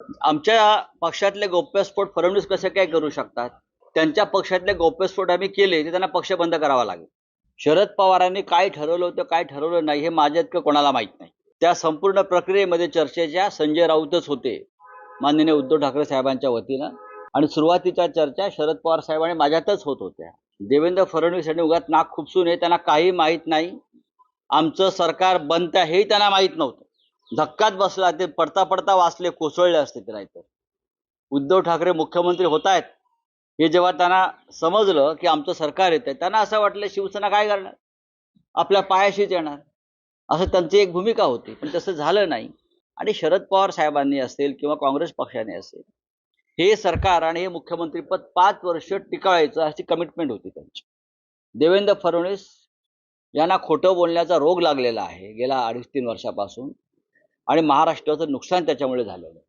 आमच्या पक्षातले गौप्यस्फोट फडणवीस कसे काय करू शकतात? त्यांच्या पक्षातले गौप्यस्फोट आम्ही केले ते त्यांना पक्ष बंद करावा लागेल. शरद पवारांनी काय ठरवलं होतं काय ठरवलं नाही हे माझ्या इतकं कोणाला माहित नाही. त्या संपूर्ण प्रक्रियेमध्ये चर्चेच्या संजय राऊतच होते माननीय उद्धव ठाकरे साहेबांच्या वतीनं, आणि सुरुवातीच्या चर्चा शरद पवार साहेब आणि माझ्यातच होत होत्या. देवेंद्र फडणवीस यांनी उगाच नाक खुपसून नये, त्यांना काही माहीत नाही. आमचं सरकार बनतं हेही त्यांना माहीत नव्हतं. धक्काच बसला, ते पडता पडता वाचले, कोसळले असते ते नाहीतर. उद्धव ठाकरे मुख्यमंत्री होत आहेत हे जेव्हा त्यांना समजलं की आमचं सरकार येतंय, त्यांना असं वाटलं शिवसेना काय करणार, आपल्या पायाशीच येणार, असं त्यांची एक भूमिका होती. पण तसं झालं नाही. आणि शरद पवार साहेबांनी असेल किंवा काँग्रेस पक्षाने असेल, हे सरकार आणि हे मुख्यमंत्रीपद 5 वर्ष टिकवायचं अशी कमिटमेंट होती त्यांची. देवेंद्र फडणवीस यांना खोटं बोलण्याचा रोग लागलेला आहे गेल्या 2.5-3 वर्षापासून, आणि महाराष्ट्राचं नुकसान त्याच्यामुळे झालेलं आहे.